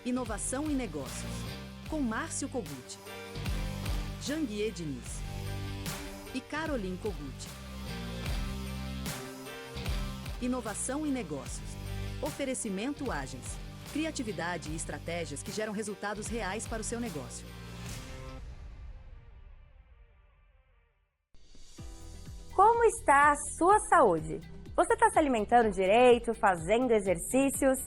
Inovação e Negócios, com Márcio Kogut, Janguier Diniz e Caroline Kogut. Inovação e Negócios. Oferecimento Agens. Criatividade e estratégias que geram resultados reais para o seu negócio. Como está a sua saúde? Você está se alimentando direito, fazendo exercícios?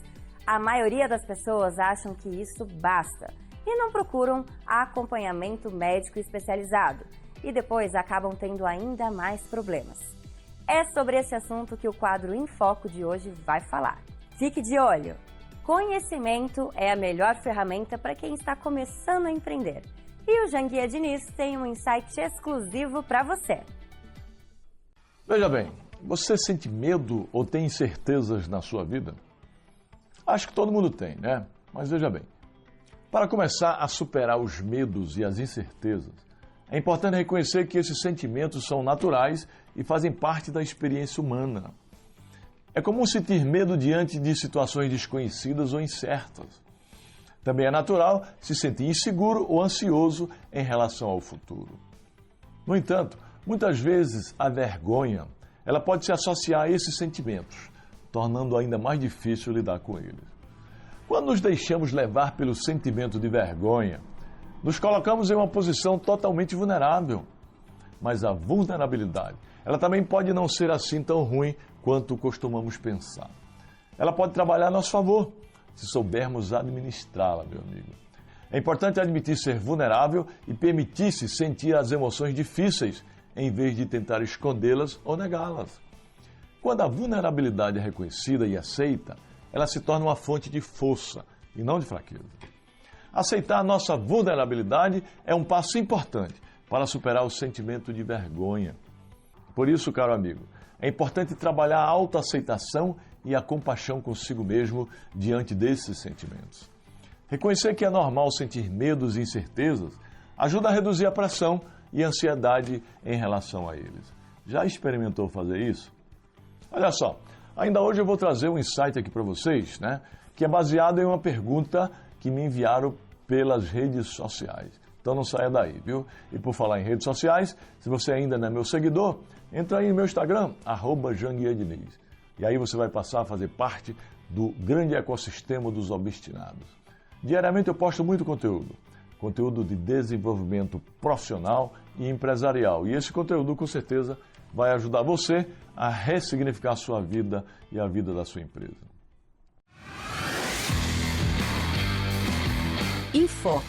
A maioria das pessoas acham que isso basta e não procuram acompanhamento médico especializado e depois acabam tendo ainda mais problemas. É sobre esse assunto que o quadro Em Foco de hoje vai falar. Fique de olho! Conhecimento é a melhor ferramenta para quem está começando a empreender. E o Janguier Diniz tem um insight exclusivo para você. Veja bem, você sente medo ou tem incertezas na sua vida? Acho que todo mundo tem, né? Mas veja bem, para começar a superar os medos e as incertezas, é importante reconhecer que esses sentimentos são naturais e fazem parte da experiência humana. É comum sentir medo diante de situações desconhecidas ou incertas. Também é natural se sentir inseguro ou ansioso em relação ao futuro. No entanto, muitas vezes a vergonha, ela pode se associar a esses sentimentos, tornando ainda mais difícil lidar com eles. Quando nos deixamos levar pelo sentimento de vergonha, nos colocamos em uma posição totalmente vulnerável. Mas a vulnerabilidade, ela também pode não ser assim tão ruim quanto costumamos pensar. Ela pode trabalhar a nosso favor, se soubermos administrá-la, meu amigo. É importante admitir ser vulnerável e permitir-se sentir as emoções difíceis, em vez de tentar escondê-las ou negá-las. Quando a vulnerabilidade é reconhecida e aceita, ela se torna uma fonte de força e não de fraqueza. Aceitar a nossa vulnerabilidade é um passo importante para superar o sentimento de vergonha. Por isso, caro amigo, é importante trabalhar a autoaceitação e a compaixão consigo mesmo diante desses sentimentos. Reconhecer que é normal sentir medos e incertezas ajuda a reduzir a pressão e a ansiedade em relação a eles. Já experimentou fazer isso? Olha só, ainda hoje eu vou trazer um insight aqui para vocês, né, que é baseado em uma pergunta que me enviaram pelas redes sociais. Então não saia daí, viu? E por falar em redes sociais, se você ainda não é meu seguidor, entra aí no meu Instagram, @JanguierDiniz. E aí você vai passar a fazer parte do grande ecossistema dos obstinados. Diariamente eu posto muito conteúdo de desenvolvimento profissional e empresarial. E esse conteúdo, com certeza, vai ajudar você a ressignificar a sua vida e a vida da sua empresa. Em Foco.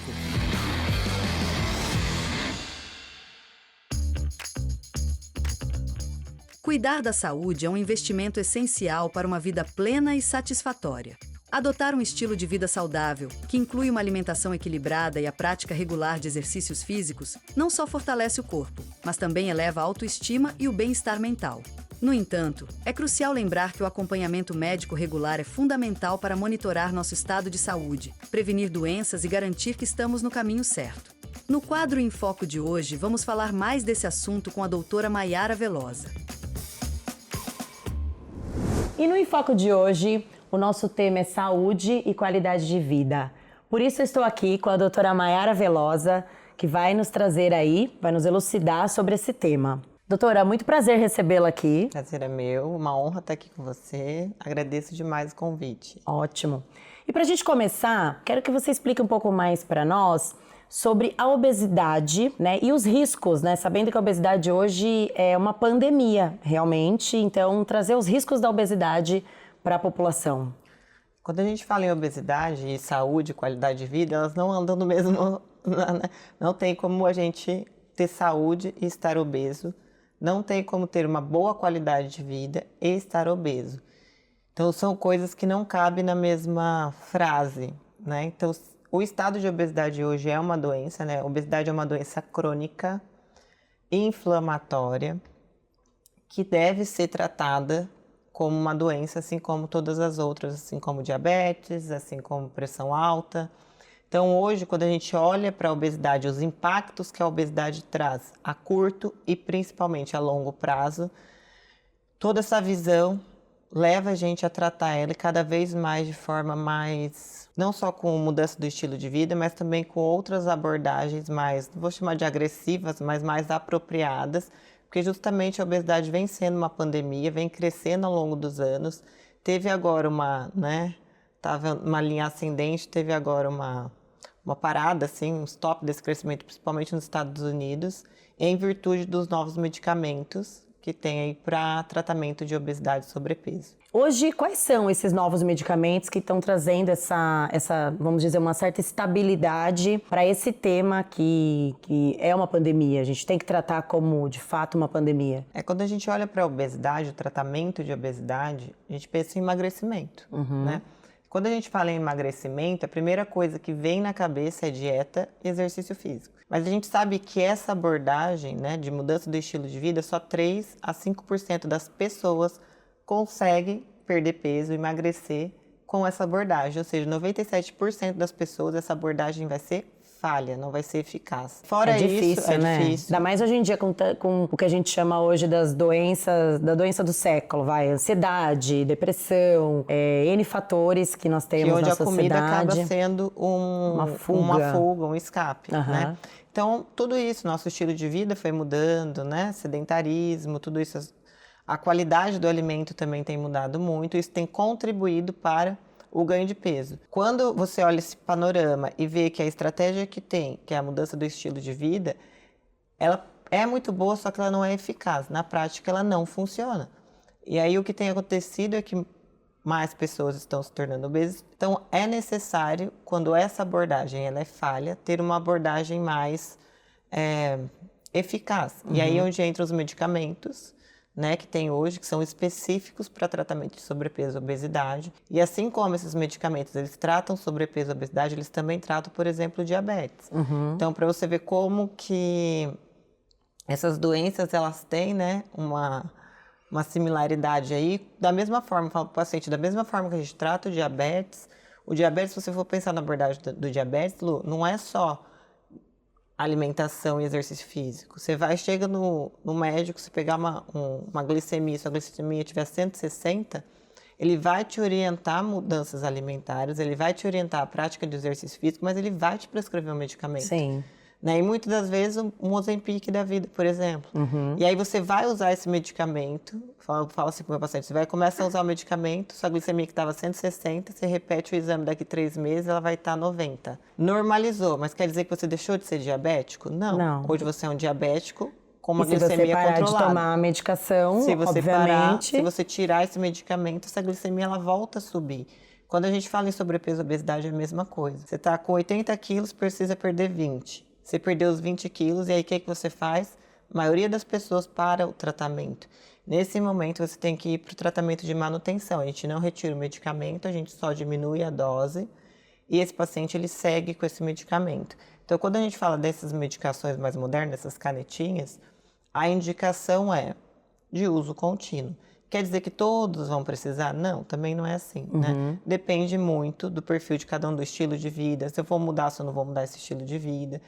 Cuidar da saúde é um investimento essencial para uma vida plena e satisfatória. Adotar um estilo de vida saudável, que inclui uma alimentação equilibrada e a prática regular de exercícios físicos, não só fortalece o corpo, mas também eleva a autoestima e o bem-estar mental. No entanto, é crucial lembrar que o acompanhamento médico regular é fundamental para monitorar nosso estado de saúde, prevenir doenças e garantir que estamos no caminho certo. No quadro Em Foco de hoje, vamos falar mais desse assunto com a doutora Maiara Velosa. E no Em Foco de hoje, o nosso tema é saúde e qualidade de vida. Por isso eu estou aqui com a doutora Maiara Velosa, que vai nos trazer aí, vai nos elucidar sobre esse tema. Doutora, muito prazer recebê-la aqui. Prazer é meu, uma honra estar aqui com você. Agradeço demais o convite. Ótimo. E para a gente começar, quero que você explique um pouco mais para nós sobre a obesidade, né, e os riscos, né, sabendo que a obesidade hoje é uma pandemia, realmente, então trazer os riscos da obesidade para a população. Quando a gente fala em obesidade e saúde, qualidade de vida, elas não andam no mesmo... Não tem como a gente ter saúde e estar obeso. Não tem como ter uma boa qualidade de vida e estar obeso. Então, são coisas que não cabem na mesma frase, né? Então, o estado de obesidade hoje é uma doença, né? A obesidade é uma doença crônica, inflamatória, que deve ser tratada como uma doença, assim como todas as outras, assim como diabetes, assim como pressão alta. Então, hoje, quando a gente olha para a obesidade, os impactos que a obesidade traz a curto e principalmente a longo prazo, toda essa visão leva a gente a tratar ela cada vez mais de forma mais, não só com mudança do estilo de vida, mas também com outras abordagens mais, não vou chamar de agressivas, mas mais apropriadas, porque justamente a obesidade vem sendo uma pandemia, vem crescendo ao longo dos anos, teve agora tava uma linha ascendente, teve agora uma parada, assim, um stop desse crescimento, principalmente nos Estados Unidos, em virtude dos novos medicamentos que tem aí para tratamento de obesidade e sobrepeso. Hoje, quais são esses novos medicamentos que estão trazendo essa, vamos dizer, uma certa estabilidade para esse tema que é uma pandemia? A gente tem que tratar como, de fato, uma pandemia. Quando a gente olha para a obesidade, o tratamento de obesidade, a gente pensa em emagrecimento, né? Quando a gente fala em emagrecimento, a primeira coisa que vem na cabeça é dieta e exercício físico. Mas a gente sabe que essa abordagem, né, de mudança do estilo de vida, só 3 a 5% das pessoas conseguem perder peso, emagrecer com essa abordagem. Ou seja, 97% das pessoas, essa abordagem vai ser falha, não vai ser eficaz. Fora difícil, isso, né? difícil. Ainda mais hoje em dia com o que a gente chama hoje das doenças, da doença do século, ansiedade, depressão, N fatores que nós temos que onde na a comida sociedade. acaba sendo uma fuga, um escape, né? Então, tudo isso, nosso estilo de vida foi mudando, né? Sedentarismo, tudo isso, a qualidade do alimento também tem mudado muito, isso tem contribuído para o ganho de peso. Quando você olha esse panorama e vê que a estratégia que tem, que é a mudança do estilo de vida, ela é muito boa, só que ela não é eficaz. Na prática, ela não funciona. E aí, o que tem acontecido é que mais pessoas estão se tornando obesas. Então, é necessário, quando essa abordagem ela é falha, ter uma abordagem mais eficaz. E aí, onde entram os medicamentos, né, que tem hoje, que são específicos para tratamento de sobrepeso e obesidade. E assim como esses medicamentos, eles tratam sobrepeso e obesidade, eles também tratam, por exemplo, diabetes. Então, para você ver como que essas doenças, elas têm, né, uma similaridade aí. Da mesma forma, eu falo para o paciente, da mesma forma que a gente trata o diabetes, se você for pensar na abordagem do diabetes, Lu, não é só alimentação e exercício físico. Você chega no médico, se pegar uma glicemia, se a glicemia tiver 160, ele vai te orientar mudanças alimentares, ele vai te orientar a prática de exercício físico, mas ele vai te prescrever um medicamento. Sim. Né? E muitas das vezes um Ozempic da vida, por exemplo. E aí você vai usar esse medicamento, falo assim para o meu paciente, você vai começar a usar o medicamento, sua glicemia que estava 160, você repete o exame daqui 3 meses, ela vai estar 90. Normalizou, mas quer dizer que você deixou de ser diabético? Não. Hoje você é um diabético com uma glicemia controlada. Se você parar de tomar a medicação, se você obviamente... se você tirar esse medicamento, essa glicemia ela volta a subir. Quando a gente fala em sobrepeso e obesidade é a mesma coisa. Você está com 80 quilos, precisa perder 20. Você perdeu os 20 quilos e aí o que você faz? A maioria das pessoas para o tratamento. Nesse momento você tem que ir para o tratamento de manutenção. A gente não retira o medicamento, a gente só diminui a dose e esse paciente ele segue com esse medicamento. Então quando a gente fala dessas medicações mais modernas, essas canetinhas, a indicação é de uso contínuo. Quer dizer que todos vão precisar? Não, também não é assim, né? Depende muito do perfil de cada um, do estilo de vida, se eu vou mudar, se eu não vou mudar esse estilo de vida.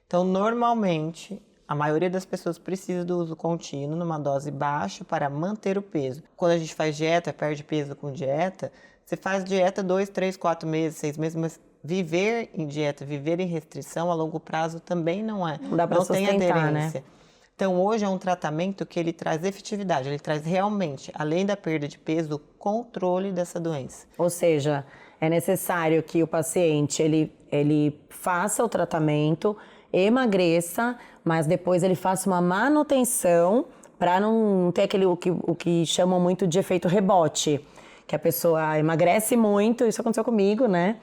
Então, normalmente, a maioria das pessoas precisa do uso contínuo, numa dose baixa, para manter o peso. Quando a gente faz dieta, perde peso com dieta, você faz dieta 2, 3, 4 meses, 6 meses, mas viver em dieta, viver em restrição a longo prazo também não é. Não dá para sustentar, tem aderência. Né? Então, hoje é um tratamento que ele traz efetividade, ele traz realmente, além da perda de peso, o controle dessa doença. Ou seja, é necessário que o paciente ele faça o tratamento, emagreça, mas depois ele faça uma manutenção para não ter o que chamam muito de efeito rebote, que a pessoa emagrece muito, isso aconteceu comigo, né?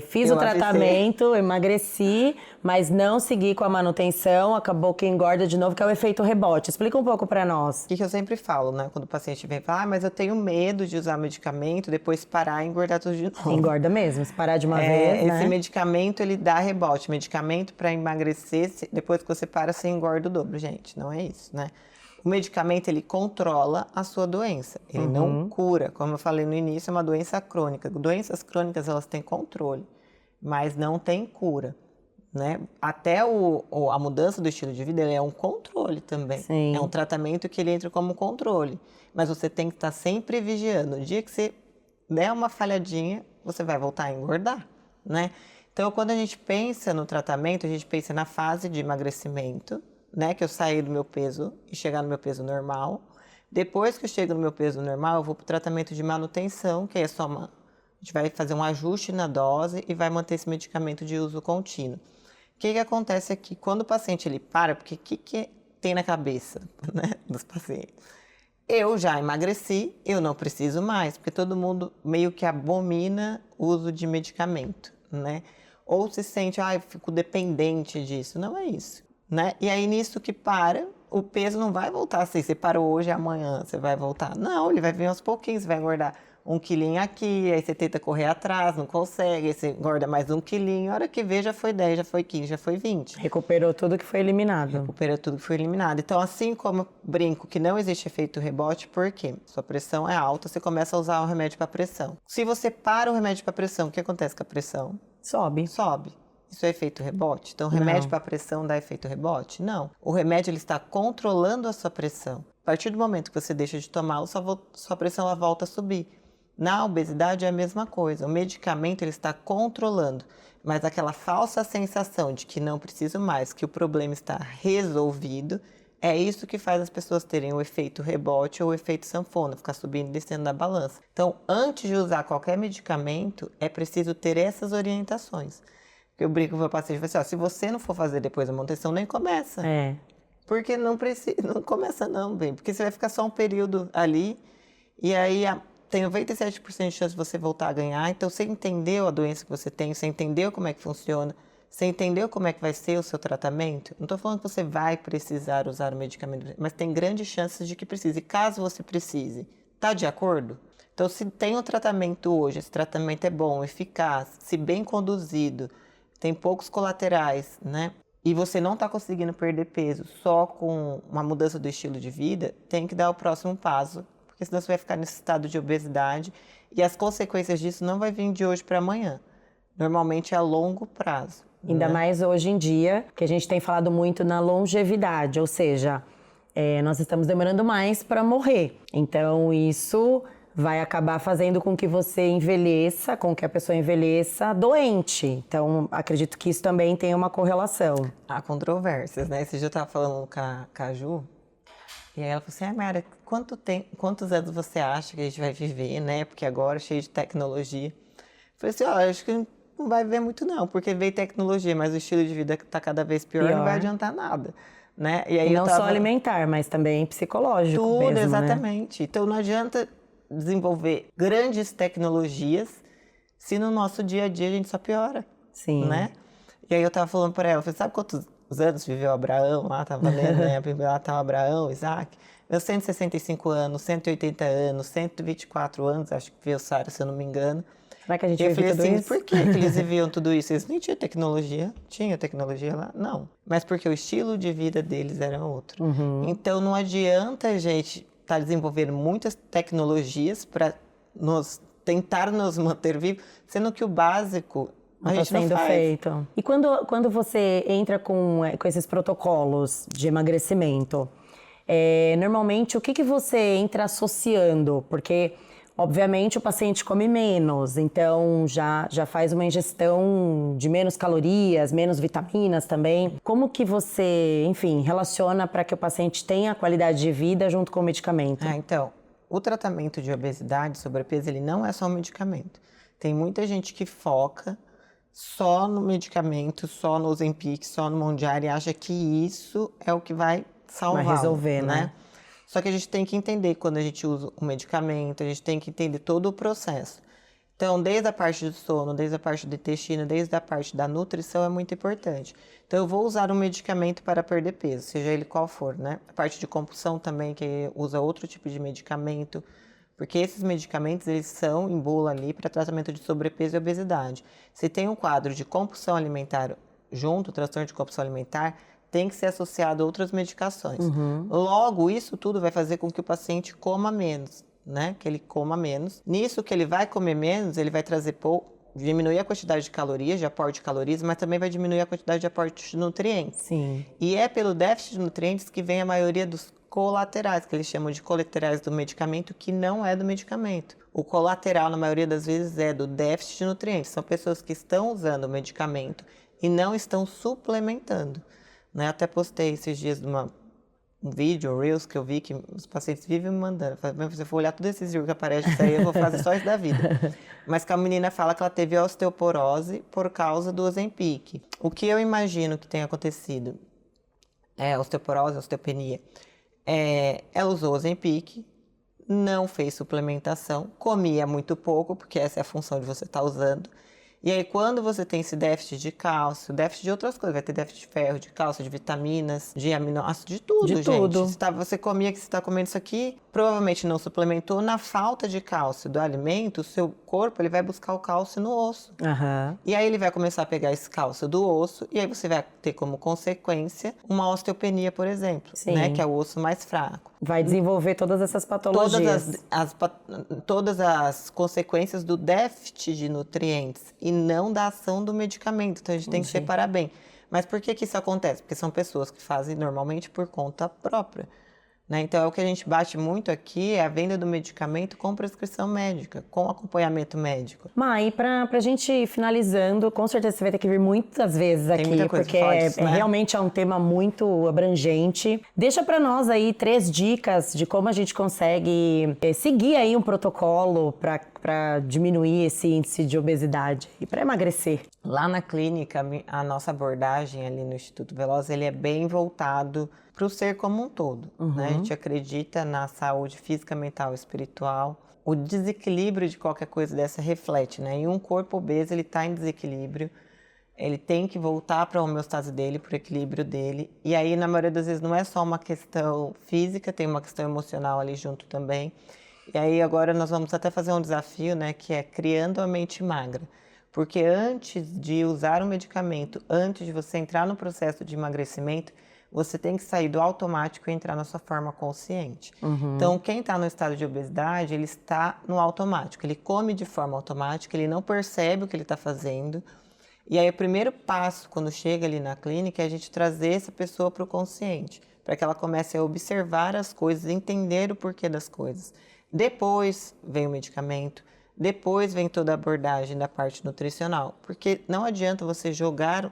Fiz o tratamento, emagreci, mas não segui com a manutenção, acabou que engorda de novo, que é o efeito rebote. Explica um pouco para nós. O que eu sempre falo, né? Quando o paciente vem falar, mas eu tenho medo de usar medicamento, depois parar e engordar tudo de novo. Engorda mesmo, se parar de uma vez, né? Esse medicamento, ele dá rebote. Medicamento para emagrecer, depois que você para, você engorda o dobro, gente. Não é isso, né? O medicamento, ele controla a sua doença, ele não cura. Como eu falei no início, é uma doença crônica. Doenças crônicas, elas têm controle, mas não têm cura. né? Até a mudança do estilo de vida ele é um controle também. Sim. É um tratamento que ele entra como controle. Mas você tem que estar sempre vigiando. O dia que você der uma falhadinha, você vai voltar a engordar, né? Então, quando a gente pensa no tratamento, a gente pensa na fase de emagrecimento, né? Que eu saí do meu peso e chegar no meu peso normal. Depois que eu chego no meu peso normal, eu vou para o tratamento de manutenção, que é só a gente vai fazer um ajuste na dose e vai manter esse medicamento de uso contínuo. O que acontece aqui? Quando o paciente ele para, porque o que tem na cabeça, né, dos pacientes? Eu já emagreci, eu não preciso mais, porque todo mundo meio que abomina o uso de medicamento, né? Ou se sente, eu fico dependente disso. Não é isso, né? E aí nisso que para, o peso não vai voltar assim, você parou hoje e amanhã você vai voltar. Não, ele vai vir aos pouquinhos, você vai engordar 1 quilinho aqui, aí você tenta correr atrás, não consegue, aí você engorda mais 1 quilinho, a hora que vê já foi 10, já foi 15, já foi 20. Recuperou tudo que foi eliminado. Recupera tudo que foi eliminado. Então, assim como eu brinco que não existe efeito rebote, por quê? Sua pressão é alta, você começa a usar o remédio para pressão. Se você para o remédio para pressão, o que acontece com a pressão? Sobe. Sobe. Isso é efeito rebote? Então, o remédio para pressão dá efeito rebote? Não. O remédio ele está controlando a sua pressão. A partir do momento que você deixa de tomá-lo, sua pressão ela volta a subir. Na obesidade é a mesma coisa. O medicamento ele está controlando, mas aquela falsa sensação de que não preciso mais, que o problema está resolvido, é isso que faz as pessoas terem o efeito rebote ou o efeito sanfona, ficar subindo e descendo da balança. Então, antes de usar qualquer medicamento, é preciso ter essas orientações. Eu brinco com o meu paciente e falo assim, se você não for fazer depois a manutenção, nem começa. Porque não precisa, não começa não, bem, porque você vai ficar só um período ali e aí tem 97% de chance de você voltar a ganhar. Então, você entendeu a doença que você tem, você entendeu como é que funciona, você entendeu como é que vai ser o seu tratamento? Não estou falando que você vai precisar usar o medicamento, mas tem grandes chances de que precise. E caso você precise, está de acordo? Então, se tem um tratamento hoje, esse tratamento é bom, eficaz, se bem conduzido, tem poucos colaterais, né? E você não está conseguindo perder peso só com uma mudança do estilo de vida, tem que dar o próximo passo, porque senão você vai ficar nesse estado de obesidade e as consequências disso não vai vir de hoje para amanhã. Normalmente é a longo prazo. Ainda mais hoje em dia, que a gente tem falado muito na longevidade, ou seja, nós estamos demorando mais para morrer. Então isso vai acabar fazendo com que você envelheça, com que a pessoa envelheça doente. Então, acredito que isso também tem uma correlação. Há controvérsias, né? Esse dia eu estava falando com a Ju, e aí ela falou assim, Mayara, quantos anos você acha que a gente vai viver, né? Porque agora é cheio de tecnologia. Eu falei assim, acho que não vai viver muito não, porque veio tecnologia, mas o estilo de vida está cada vez pior, não vai adiantar nada. Né? E aí não só alimentar, mas também psicológico tudo, mesmo, exatamente. Né? Então, não adianta desenvolver grandes tecnologias se no nosso dia a dia a gente só piora. Sim. Né? E aí eu tava falando para ela, eu falei, sabe quantos anos viveu Abraão lá? Tava lendo, né? Lá tava Abraão, Isaac. Meus 165 anos, 180 anos, 124 anos, acho que veio Sara, se eu não me engano. Será que a gente eu falei tudo assim, isso? por que eles viviam tudo isso? Eles nem tinham tecnologia. Tinha tecnologia lá? Não. Mas porque o estilo de vida deles era outro. Então não adianta a gente estar desenvolvendo muitas tecnologias para tentar nos manter vivos, sendo que o básico a gente não faz. Feito. E quando você entra com esses protocolos de emagrecimento, normalmente o que você entra associando? Porque obviamente o paciente come menos, então já faz uma ingestão de menos calorias, menos vitaminas também. Como que você, enfim, relaciona para que o paciente tenha qualidade de vida junto com o medicamento? Então, o tratamento de obesidade, sobrepeso, ele não é só um medicamento. Tem muita gente que foca só no medicamento, só no Ozempic, só no Mounjaro e acha que isso é o que vai salvar. Vai resolver, né? Só que a gente tem que entender quando a gente usa o medicamento, a gente tem que entender todo o processo. Então, desde a parte do sono, desde a parte do intestino, desde a parte da nutrição é muito importante. Então, eu vou usar um medicamento para perder peso, seja ele qual for, né? A parte de compulsão também, que usa outro tipo de medicamento, porque esses medicamentos, eles são em bula ali para tratamento de sobrepeso e obesidade. Se tem um quadro de compulsão alimentar junto, transtorno de compulsão alimentar, tem que ser associado a outras medicações. Logo, isso tudo vai fazer com que o paciente coma menos, né? Que ele coma menos. Nisso que ele vai comer menos, ele vai trazer diminuir a quantidade de calorias, de aporte de calorias, mas também vai diminuir a quantidade de aporte de nutrientes. Sim. E é pelo déficit de nutrientes que vem a maioria dos colaterais, que eles chamam de colaterais do medicamento, que não é do medicamento. O colateral, na maioria das vezes, é do déficit de nutrientes. São pessoas que estão usando o medicamento e não estão suplementando. Né? Até postei esses dias um vídeo, um Reels, que eu vi que os pacientes vivem me mandando. Se você for olhar todos esses vídeos que aparecem isso aí, eu vou fazer só isso da vida. Mas que a menina fala que ela teve osteoporose por causa do Ozempic. O que eu imagino que tenha acontecido é osteoporose, osteopenia. Ela usou Ozempic, não fez suplementação, comia muito pouco, porque essa é a função de você estar usando. E aí, quando você tem esse déficit de cálcio, déficit de outras coisas, vai ter déficit de ferro, de cálcio, de vitaminas, de aminoácidos, de tudo, gente. Tudo. Você comia que você está comendo isso aqui, provavelmente não suplementou, na falta de cálcio do alimento, o seu corpo ele vai buscar o cálcio no osso. Aham. E aí ele vai começar a pegar esse cálcio do osso, e aí você vai ter como consequência uma osteopenia, por exemplo, né, que é o osso mais fraco. Vai desenvolver todas essas patologias. Todas as consequências do déficit de nutrientes e não da ação do medicamento. Então a gente tem que separar bem. Mas por que isso acontece? Porque são pessoas que fazem normalmente por conta própria. Né? Então, o que a gente bate muito aqui é a venda do medicamento com prescrição médica, com acompanhamento médico. Ma, e pra gente ir finalizando, com certeza você vai ter que vir muitas vezes aqui, porque realmente é um tema muito abrangente. Deixa pra nós aí 3 dicas de como a gente consegue seguir aí um protocolo para diminuir esse índice de obesidade e para emagrecer. Lá na clínica, a nossa abordagem ali no Instituto Veloz, ele é bem voltado para o ser como um todo. Né? A gente acredita na saúde física, mental e espiritual. O desequilíbrio de qualquer coisa dessa reflete, né? E um corpo obeso, ele está em desequilíbrio, ele tem que voltar para a homeostase dele, para o equilíbrio dele. E aí, na maioria das vezes, não é só uma questão física, tem uma questão emocional ali junto também. E aí, agora nós vamos até fazer um desafio, né? Que é criando a mente magra. Porque antes de usar o medicamento, antes de você entrar no processo de emagrecimento, você tem que sair do automático e entrar na sua forma consciente. Então, quem está no estado de obesidade, ele está no automático. Ele come de forma automática, ele não percebe o que ele está fazendo. E aí, o primeiro passo, quando chega ali na clínica, é a gente trazer essa pessoa para o consciente, para que ela comece a observar as coisas, entender o porquê das coisas. Depois vem o medicamento, depois vem toda a abordagem da parte nutricional. Porque não adianta você jogar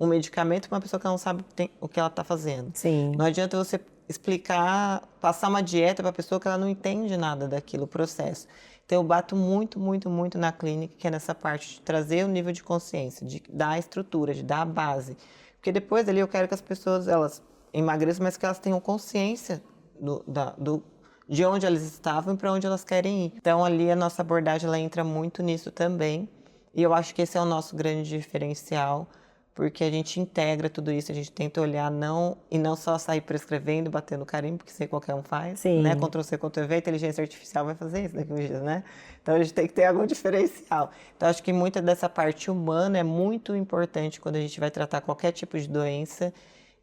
um medicamento para uma pessoa que não sabe o que ela está fazendo. Sim. Não adianta você explicar, passar uma dieta para a pessoa que ela não entende nada daquilo, o processo. Então, eu bato muito, muito, muito na clínica, que é nessa parte de trazer o nível de consciência, de dar a estrutura, de dar a base. Porque depois ali eu quero que as pessoas, elas emagreçam, mas que elas tenham consciência de onde elas estavam e para onde elas querem ir. Então, ali a nossa abordagem ela entra muito nisso também. E eu acho que esse é o nosso grande diferencial, porque a gente integra tudo isso, a gente tenta olhar e não só sair prescrevendo, batendo carimbo, porque isso aí qualquer um faz. Sim. Né? Ctrl-C, Ctrl-V, a inteligência artificial vai fazer isso daqui uns dias, né? Então, a gente tem que ter algum diferencial. Então, acho que muita dessa parte humana é muito importante quando a gente vai tratar qualquer tipo de doença.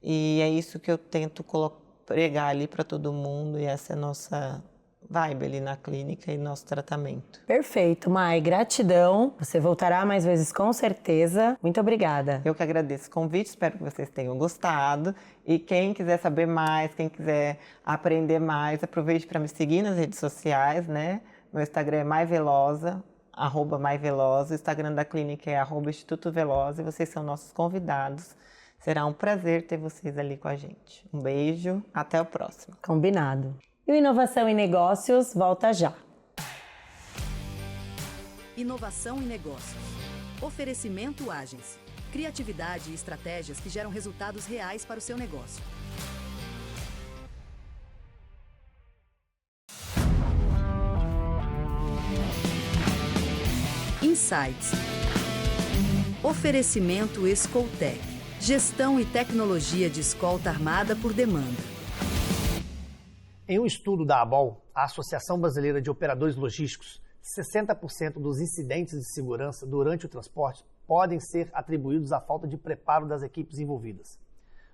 E é isso que eu tento pregar ali para todo mundo, e essa é a nossa vibe ali na clínica e nosso tratamento. Perfeito, Mai, gratidão. Você voltará mais vezes com certeza. Muito obrigada. Eu que agradeço o convite, espero que vocês tenham gostado. E quem quiser saber mais, quem quiser aprender mais, aproveite para me seguir nas redes sociais, né? Meu Instagram é maivelosa, @maivelosa. O Instagram da clínica é @Instituto Veloz, e vocês são nossos convidados. Será um prazer ter vocês ali com a gente. Um beijo, até o próximo. Combinado. E o Inovação em Negócios volta já. Inovação em negócios. Oferecimento Agency. Criatividade e estratégias que geram resultados reais para o seu negócio. Insights. Oferecimento Escoltec. Gestão e tecnologia de escolta armada por demanda. Em um estudo da ABOL, a Associação Brasileira de Operadores Logísticos, 60% dos incidentes de segurança durante o transporte podem ser atribuídos à falta de preparo das equipes envolvidas.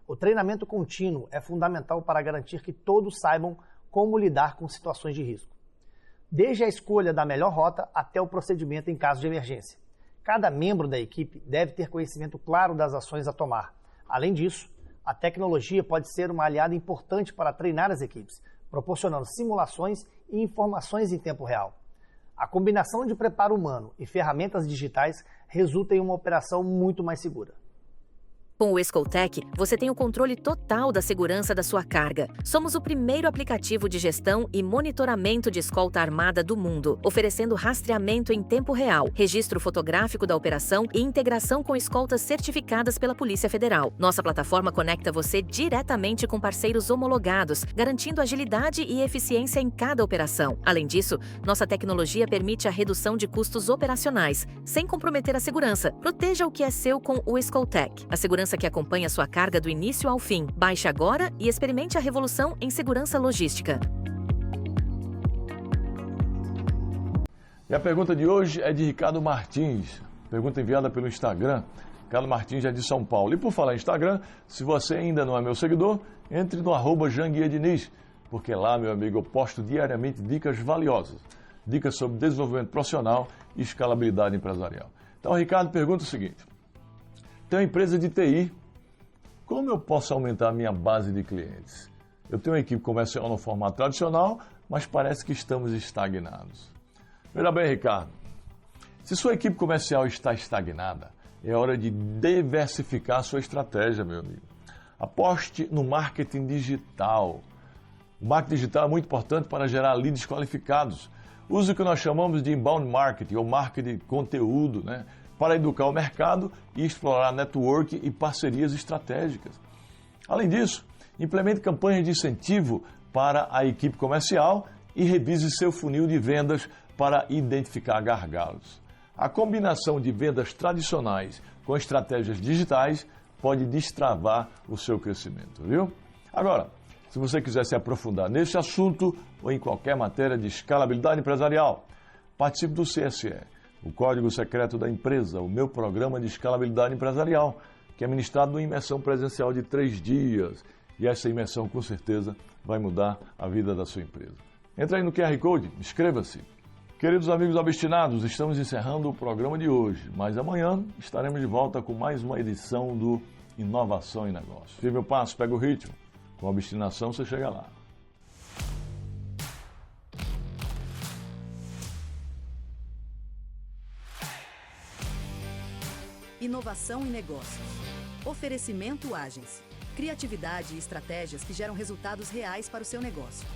O treinamento contínuo é fundamental para garantir que todos saibam como lidar com situações de risco. desde a escolha da melhor rota até o procedimento em caso de emergência. Cada membro da equipe deve ter conhecimento claro das ações a tomar. Além disso, a tecnologia pode ser uma aliada importante para treinar as equipes, proporcionando simulações e informações em tempo real. A combinação de preparo humano e ferramentas digitais resulta em uma operação muito mais segura. Com o Escoltec, você tem o controle total da segurança da sua carga. Somos o primeiro aplicativo de gestão e monitoramento de escolta armada do mundo, oferecendo rastreamento em tempo real, registro fotográfico da operação e integração com escoltas certificadas pela Polícia Federal. Nossa plataforma conecta você diretamente com parceiros homologados, garantindo agilidade e eficiência em cada operação. Além disso, nossa tecnologia permite a redução de custos operacionais, sem comprometer a segurança. Proteja o que é seu com o Escoltec. A segurança que acompanha sua carga do início ao fim. Baixe agora e experimente a revolução em segurança logística. E a pergunta de hoje é de Ricardo Martins. Pergunta enviada pelo Instagram. Ricardo Martins é de São Paulo. E por falar em Instagram, se você ainda não é meu seguidor, entre no @JanguiaDiniz, porque lá, meu amigo, eu posto diariamente dicas valiosas. Dicas sobre desenvolvimento profissional e escalabilidade empresarial. Então, o Ricardo pergunta o seguinte: tenho uma empresa de TI, como eu posso aumentar a minha base de clientes? Eu tenho uma equipe comercial no formato tradicional, mas parece que estamos estagnados. Veja bem, Ricardo, se sua equipe comercial está estagnada, é hora de diversificar a sua estratégia, meu amigo. Aposte no marketing digital. O marketing digital é muito importante para gerar leads qualificados. Use o que nós chamamos de inbound marketing, ou marketing de conteúdo, né? Para educar o mercado e explorar network e parcerias estratégicas. Além disso, implemente campanhas de incentivo para a equipe comercial e revise seu funil de vendas para identificar gargalos. A combinação de vendas tradicionais com estratégias digitais pode destravar o seu crescimento, viu? Agora, se você quiser se aprofundar nesse assunto ou em qualquer matéria de escalabilidade empresarial, participe do CSE. O Código Secreto da Empresa, o meu programa de escalabilidade empresarial, que é ministrado numa imersão presencial de 3 dias. E essa imersão, com certeza, vai mudar a vida da sua empresa. Entra aí no QR Code, inscreva-se. Queridos amigos obstinados, estamos encerrando o programa de hoje, mas amanhã estaremos de volta com mais uma edição do Inovação em Negócio. Firme o passo, pega o ritmo. Com obstinação você chega lá. Inovação em negócios. Oferecimento Agency. Criatividade e estratégias que geram resultados reais para o seu negócio.